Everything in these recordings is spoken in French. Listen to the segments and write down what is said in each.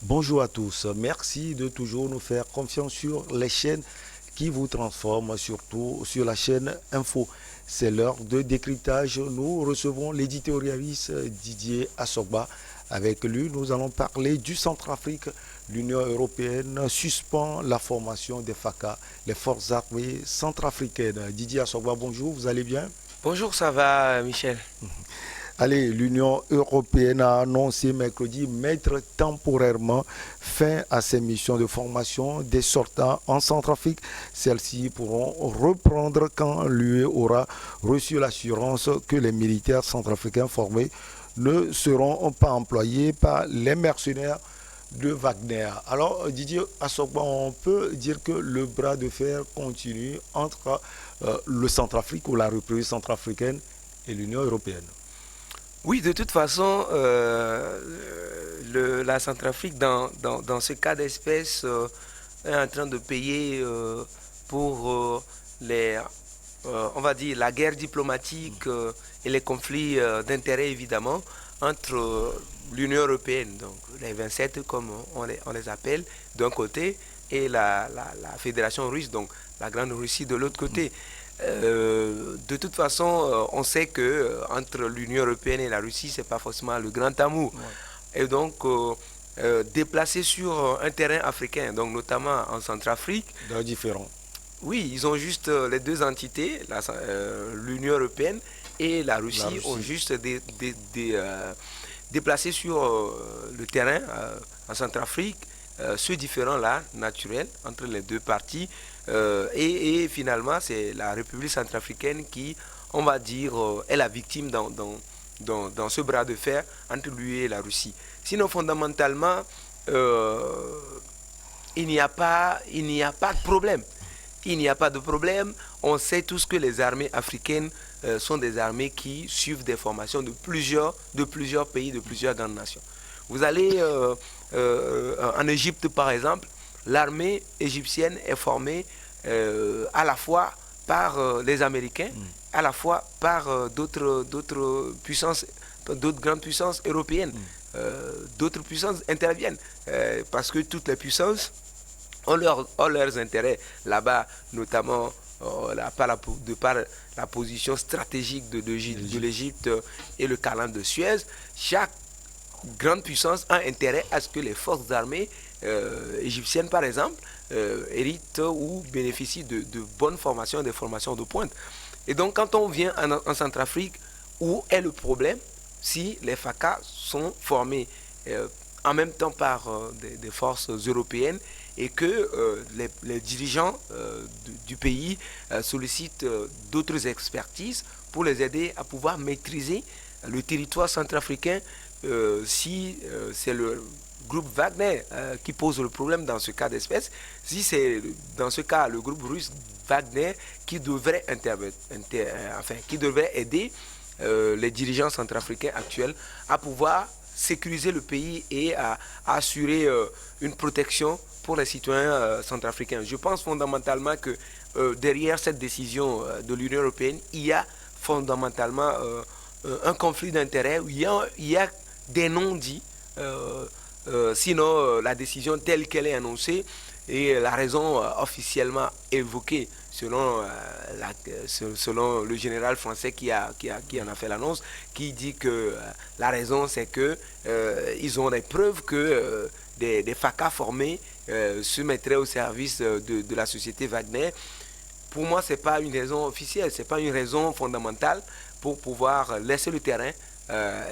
Bonjour à tous. Merci de toujours nous faire confiance sur les chaînes qui vous transforment, surtout sur la chaîne Info. C'est l'heure de décryptage. Nous recevons l'éditorialiste Didier Assogba. Avec lui, nous allons parler du Centrafrique. L'Union européenne suspend la formation des FACA, les forces armées centrafricaines. Didier Assogba, bonjour, vous allez bien? Bonjour, ça va, Michel? Allez, l'Union européenne a annoncé mercredi mettre temporairement fin à ses missions de formation des sortants en Centrafrique. Celles-ci pourront reprendre quand l'UE aura reçu l'assurance que les militaires centrafricains formés ne seront pas employés par les mercenaires de Wagner. Alors, Didier Assogba, on peut dire que le bras de fer continue entre le Centrafrique ou la République centrafricaine et l'Union européenne. Oui, de toute façon, la Centrafrique, dans ce cas d'espèce, est en train de payer pour on va dire, la guerre diplomatique et les conflits d'intérêts, évidemment, entre l'Union européenne, donc les 27, comme on les appelle, d'un côté, et la Fédération russe, donc la Grande Russie, de l'autre côté. De toute façon, on sait que entre l'Union européenne et la Russie, c'est pas forcément le grand amour. Ouais. Et donc, déplacés sur un terrain africain, donc notamment en Centrafrique, D'un différent. oui, ils ont juste les deux entités, l'Union européenne et la La Russie, ont Russie. juste déplacé sur le terrain en Centrafrique ce différent-là, naturel, entre les deux parties. Et finalement, c'est la République centrafricaine qui, on va dire, est la victime dans ce bras de fer entre lui et la Russie. Sinon, fondamentalement, euh, il n'y a pas de problème. Il n'y a pas de problème. On sait tous que les armées africaines sont des armées qui suivent des formations de plusieurs pays, de plusieurs grandes nations. Vous allez en Égypte, par exemple, l'armée égyptienne est formée à la fois par les Américains, Mm. à la fois par d'autres puissances, d'autres grandes puissances européennes. Mm. D'autres puissances interviennent parce que toutes les puissances ont leurs intérêts là-bas, notamment de par la position stratégique de L'Égypte. l'Égypte et le canal de Suez. Chaque grande puissance a intérêt à ce que les forces armées égyptiennes, par exemple, héritent ou bénéficient de bonnes formations, des formations de pointe. Et donc, quand on vient en Centrafrique, où est le problème si les FACA sont formés en même temps par des forces européennes et que les dirigeants du pays sollicitent d'autres expertises pour les aider à pouvoir maîtriser le territoire centrafricain si c'est le groupe Wagner qui pose le problème dans ce cas d'espèce, si c'est dans ce cas le groupe russe Wagner qui devrait enfin, qui devrait aider les dirigeants centrafricains actuels à pouvoir sécuriser le pays et à assurer une protection pour les citoyens centrafricains. Je pense fondamentalement que derrière cette décision de l'Union européenne, il y a fondamentalement un conflit d'intérêts où il y a des non-dits. Sinon, la décision telle qu'elle est annoncée et la raison officiellement évoquée selon le général français qui en a fait l'annonce, qui dit que la raison c'est que ils ont des preuves que des FACA formés se mettraient au service de la société Wagner. Pour moi, ce n'est pas une raison officielle, ce n'est pas une raison fondamentale pour pouvoir laisser le terrain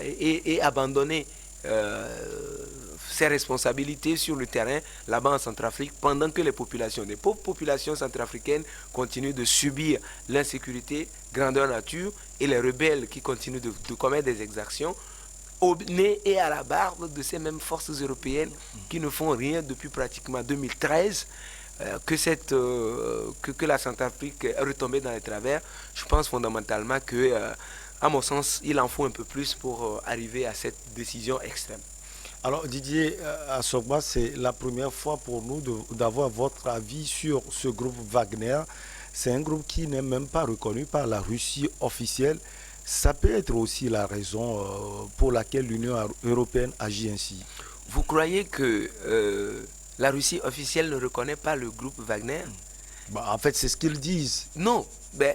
et abandonner ses responsabilités sur le terrain là-bas en Centrafrique pendant que les pauvres populations centrafricaines continuent de subir l'insécurité grandeur nature et les rebelles qui continuent de commettre des exactions au nez et à la barbe de ces mêmes forces européennes qui ne font rien depuis pratiquement 2013 que la Centrafrique est retombée dans les travers. Je pense fondamentalement que, à mon sens, il en faut un peu plus pour arriver à cette décision extrême. Alors Didier Assogba, c'est la première fois pour nous d'avoir votre avis sur ce groupe Wagner. C'est un groupe qui n'est même pas reconnu par la Russie officielle. Ça peut être aussi la raison pour laquelle l'Union européenne agit ainsi. Vous croyez que la Russie officielle ne reconnaît pas le groupe Wagner? Bah, en fait, c'est ce qu'ils disent. Non, ben,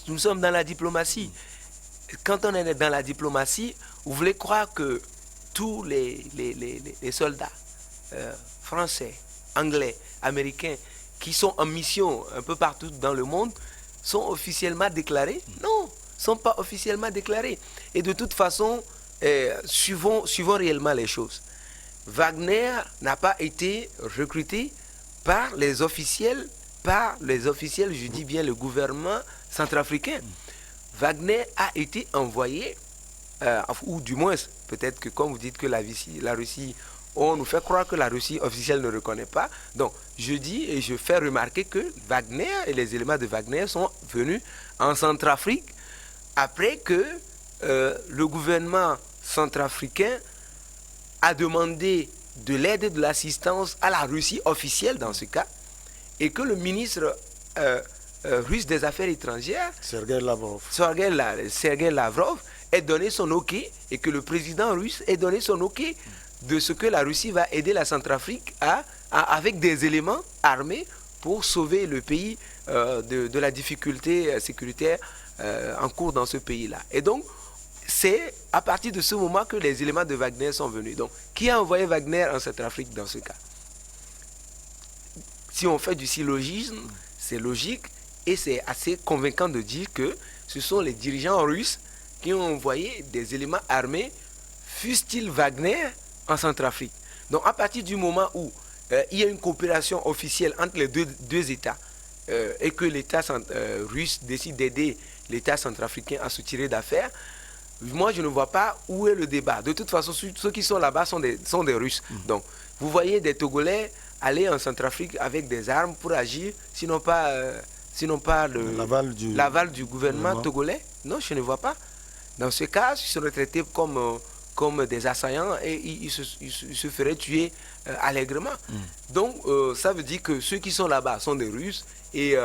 nous sommes dans la diplomatie. Quand on est dans la diplomatie, vous voulez croire que tous les soldats français, anglais, américains qui sont en mission un peu partout dans le monde sont officiellement déclarés? Non, ne sont pas officiellement déclarés. Et de toute façon, suivons réellement les choses. Wagner n'a pas été recruté par les officiels, je dis bien le gouvernement centrafricain. Wagner a été envoyé, ou du moins, peut-être que comme vous dites que la Russie, on nous fait croire que la Russie officielle ne reconnaît pas. Donc, je dis et je fais remarquer que Wagner et les éléments de Wagner sont venus en Centrafrique après que le gouvernement centrafricain a demandé de l'aide et de l'assistance à la Russie officielle dans ce cas, et que le ministre russe des Affaires étrangères, Sergei Lavrov, ait donné son OK, et que le président russe ait donné son OK de ce que la Russie va aider la Centrafrique avec des éléments armés pour sauver le pays de la difficulté sécuritaire en cours dans ce pays-là. Et donc, c'est à partir de ce moment que les éléments de Wagner sont venus. Donc, qui a envoyé Wagner en Centrafrique dans ce cas? Si on fait du syllogisme, c'est logique et c'est assez convaincant de dire que ce sont les dirigeants russes qui ont envoyé des éléments armés, fussent-ils Wagner, en Centrafrique. Donc, à partir du moment où il y a une coopération officielle entre les deux États et que l'État russe décide d'aider l'État centrafricain à se tirer d'affaire, moi, je ne vois pas où est le débat. De toute façon, ceux qui sont là-bas sont des Russes. Donc, vous voyez des Togolais aller en Centrafrique avec des armes pour agir, sinon pas l'aval du gouvernement togolais. Non, je ne vois pas. Dans ce cas, ils seraient traités comme des assaillants et ils se feraient tuer allègrement. Donc, ça veut dire que ceux qui sont là-bas sont des Russes et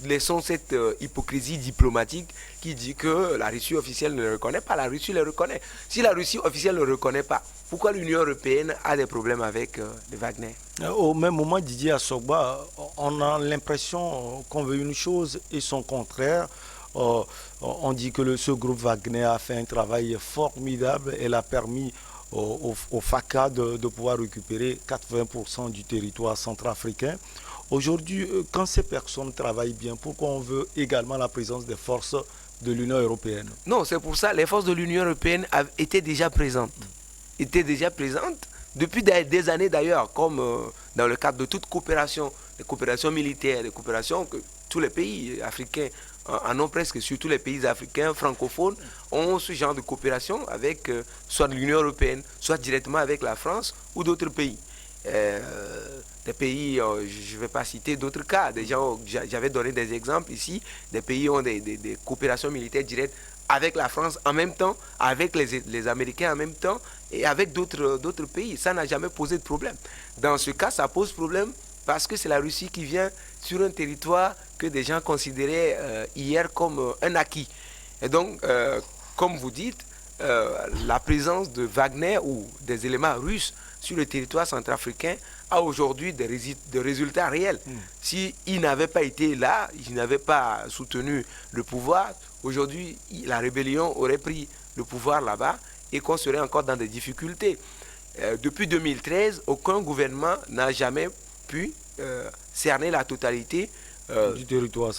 laissons cette hypocrisie diplomatique qui dit que la Russie officielle ne le reconnaît pas. La Russie le reconnaît. Si la Russie officielle ne le reconnaît pas, pourquoi l'Union européenne a des problèmes avec les Wagner? Au même moment, Didier Assogba, on a l'impression qu'on veut une chose et son contraire. On dit que ce groupe Wagner a fait un travail formidable et a permis au FACA de pouvoir récupérer 80% du territoire centrafricain. Aujourd'hui, quand ces personnes travaillent bien, pourquoi on veut également la présence des forces de l'Union européenne? Non, c'est pour ça les forces de l'Union européenne étaient déjà présentes. Depuis des années d'ailleurs, comme dans le cadre de toute coopération, des coopérations militaires, des coopérations que tous les pays africains en ont presque, surtout les pays africains francophones, ont ce genre de coopération avec soit l'Union européenne, soit directement avec la France ou d'autres pays. Des pays, je ne vais pas citer d'autres cas, j'avais donné des exemples ici, des pays ont des coopérations militaires directes avec la France en même temps, avec les Américains en même temps et avec d'autres pays. Ça n'a jamais posé de problème. Dans ce cas, ça pose problème parce que c'est la Russie qui vient sur un territoire que des gens considéraient hier comme un acquis. Et donc, comme vous dites, la présence de Wagner ou des éléments russes sur le territoire centrafricain a aujourd'hui des résultats réels. S'ils n'avaient pas été là, ils n'avaient pas soutenu le pouvoir, aujourd'hui, la rébellion aurait pris le pouvoir là-bas et qu'on serait encore dans des difficultés. Depuis 2013, aucun gouvernement n'a jamais pu cerner la totalité du territoire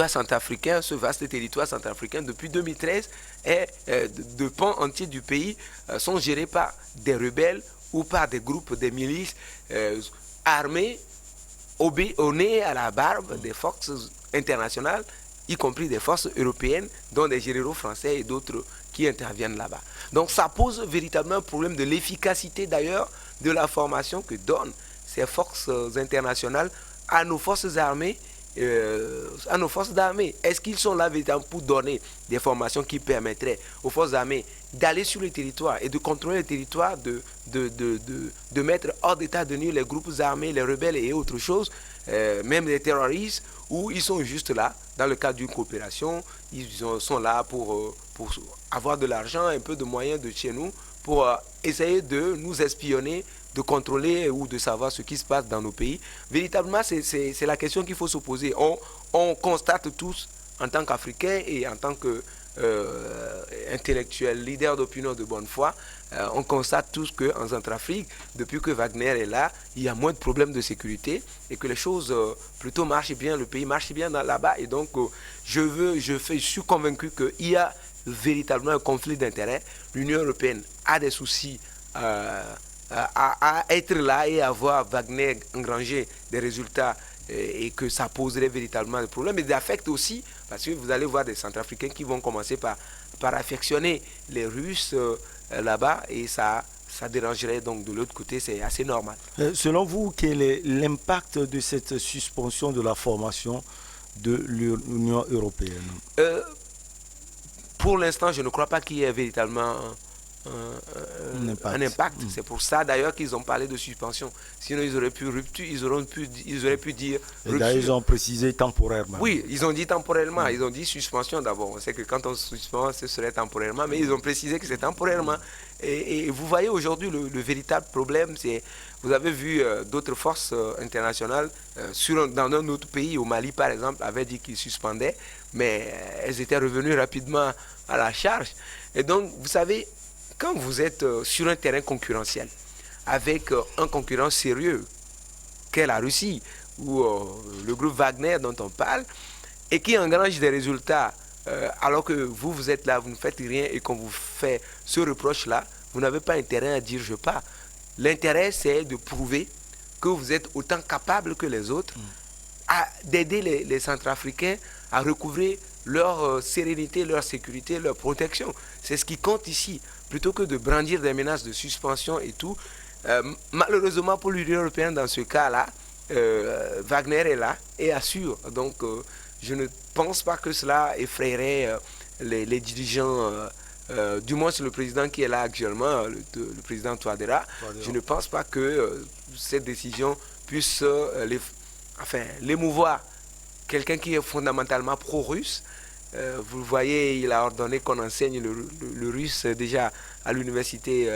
centrafricain, ce vaste territoire centrafricain. Depuis 2013, de pans entiers du pays sont gérés par des rebelles ou par des groupes, des milices armées, au nez, à la barbe des forces internationales, y compris des forces européennes, dont des généraux français et d'autres qui interviennent là-bas. Donc ça pose véritablement un problème de l'efficacité d'ailleurs de la formation que donnent ces forces internationales à nos forces armées. Est-ce qu'ils sont là véritablement pour donner des formations qui permettraient aux forces armées d'aller sur le territoire et de contrôler le territoire, de mettre hors d'état de nuire les groupes armés, les rebelles et autres choses, même les terroristes, ou ils sont juste là dans le cadre d'une coopération, ils sont là pour avoir de l'argent, un peu de moyens de chez nous, pour essayer de nous espionner, de contrôler ou de savoir ce qui se passe dans nos pays. Véritablement, c'est la question qu'il faut se poser. On constate tous, en tant qu'Africains et en tant que intellectuels, leaders d'opinion de bonne foi, on constate tous qu'en Centrafrique, depuis que Wagner est là, il y a moins de problèmes de sécurité et que les choses plutôt marchent bien, le pays marche bien là-bas. Et donc, je suis convaincu qu'il y a véritablement un conflit d'intérêts. L'Union européenne a des soucis à être là et à voir Wagner engranger des résultats et que ça poserait véritablement des problèmes. Mais ça affecte aussi, parce que vous allez voir des Centrafricains qui vont commencer par affectionner les Russes là-bas et ça dérangerait donc de l'autre côté, c'est assez normal. Selon vous, quel est l'impact de cette suspension de la formation de l'Union européenne? Pour l'instant, je ne crois pas qu'il y ait véritablement un impact. C'est pour ça d'ailleurs qu'ils ont parlé de suspension. Sinon, ils auraient pu rupture, ils auraient pu dire rupture. Et d'ailleurs, ils ont précisé temporairement. Oui, ils ont dit temporairement. Ils ont dit suspension d'abord. On sait que quand on suspend, ce serait temporairement, mais ils ont précisé que c'est temporairement. Et vous voyez aujourd'hui le véritable problème, c'est, vous avez vu d'autres forces internationales dans un autre pays, au Mali par exemple, avaient dit qu'ils suspendaient, mais elles étaient revenues rapidement à la charge. Et donc, vous savez, quand vous êtes sur un terrain concurrentiel, avec un concurrent sérieux, qu'est la Russie, ou le groupe Wagner dont on parle, et qui engrange des résultats, alors que vous êtes là, vous ne faites rien, et qu'on vous fait ce reproche-là, vous n'avez pas intérêt à dire je pars. L'intérêt, c'est de prouver que vous êtes autant capable que les autres, d'aider les Centrafricains à recouvrer leur sérénité, leur sécurité, leur protection. C'est ce qui compte ici. Plutôt que de brandir des menaces de suspension et tout, malheureusement pour l'Union européenne, dans ce cas-là, Wagner est là et assure. Donc, je ne pense pas que cela effraierait les dirigeants, du moins c'est le président qui est là actuellement, le président Touadéra. Je ne pense pas que cette décision puisse l'émouvoir. Quelqu'un qui est fondamentalement pro-russe, vous le voyez, il a ordonné qu'on enseigne le russe déjà à l'université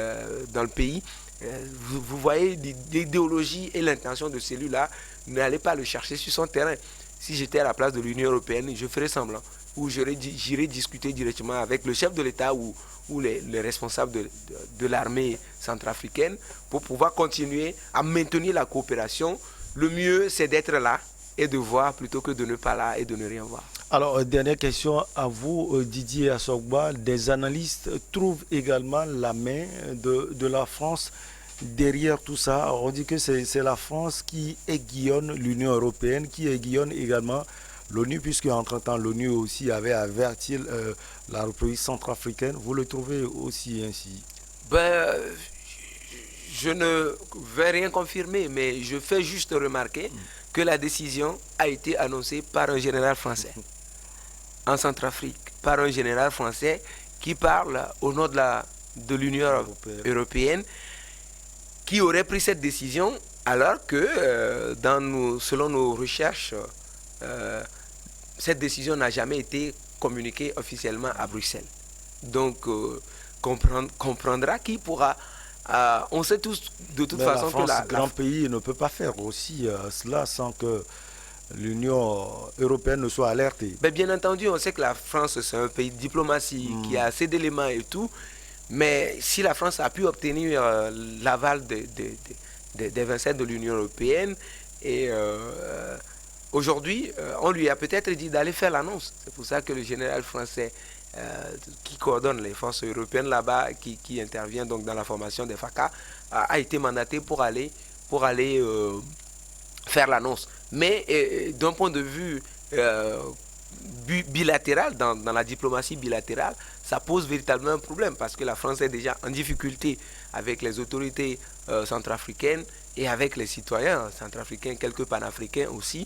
dans le pays. Vous voyez l'idéologie et l'intention de celui-là, n'allez pas le chercher sur son terrain. Si j'étais à la place de l'Union européenne, je ferais semblant. Ou j'irais discuter directement avec le chef de l'État ou les responsables de l'armée centrafricaine pour pouvoir continuer à maintenir la coopération. Le mieux, c'est d'être là et de voir plutôt que de ne pas là et de ne rien voir. Alors, dernière question à vous, Didier Assogba. Des analystes trouvent également la main de la France derrière tout ça. On dit que c'est la France qui aiguillonne l'Union européenne, qui aiguillonne également l'ONU, puisque entre-temps l'ONU aussi avait averti la République centrafricaine. Vous le trouvez aussi ainsi? Je ne vais rien confirmer, mais je fais juste remarquer que la décision a été annoncée par un général français en Centrafrique, par un général français qui parle au nom de l'Union européenne, qui aurait pris cette décision alors que, selon nos recherches, cette décision n'a jamais été communiquée officiellement à Bruxelles. Donc, comprendra qui pourra... on sait tous de toute façon que la grand pays ne peut pas faire aussi cela sans que l'Union européenne ne soit alertée. Bien entendu, on sait que la France, c'est un pays de diplomatie qui a assez d'éléments et tout, mais si la France a pu obtenir l'aval des 27 de l'Union européenne, et aujourd'hui, on lui a peut-être dit d'aller faire l'annonce. C'est pour ça que le général français qui coordonne les forces européennes là-bas, qui intervient donc dans la formation des FACA, a été mandaté pour aller faire l'annonce. Mais d'un point de vue bilatéral, dans la diplomatie bilatérale, ça pose véritablement un problème parce que la France est déjà en difficulté avec les autorités centrafricaines et avec les citoyens centrafricains, quelques panafricains aussi.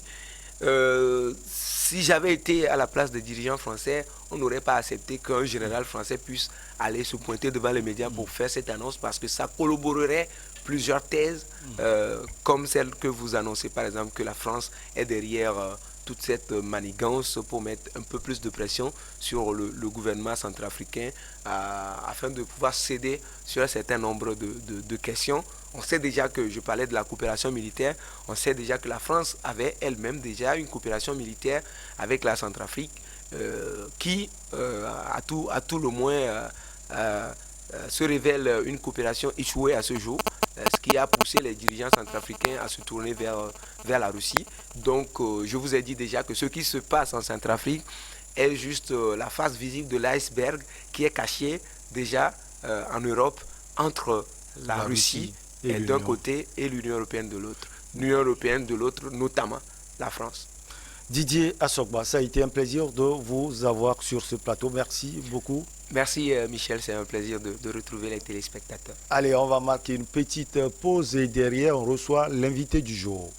Si j'avais été à la place des dirigeants français, on n'aurait pas accepté qu'un général français puisse aller se pointer devant les médias pour faire cette annonce parce que ça corroborerait plusieurs thèses comme celle que vous annoncez par exemple que la France est derrière toute cette manigance pour mettre un peu plus de pression sur le gouvernement centrafricain afin de pouvoir céder sur un certain nombre de questions. On sait déjà que, je parlais de la coopération militaire, on sait déjà que la France avait elle-même déjà une coopération militaire avec la Centrafrique qui, à tout le moins, se révèle une coopération échouée à ce jour, ce qui a poussé les dirigeants centrafricains à se tourner vers la Russie. Donc, je vous ai dit déjà que ce qui se passe en Centrafrique est juste la face visible de l'iceberg qui est cachée déjà en Europe entre la Russie d'un côté et l'Union européenne de l'autre. L'Union européenne de l'autre, notamment la France. Didier Assogba, ça a été un plaisir de vous avoir sur ce plateau. Merci beaucoup. Merci Michel, c'est un plaisir de retrouver les téléspectateurs. Allez, on va marquer une petite pause et derrière, on reçoit l'invité du jour.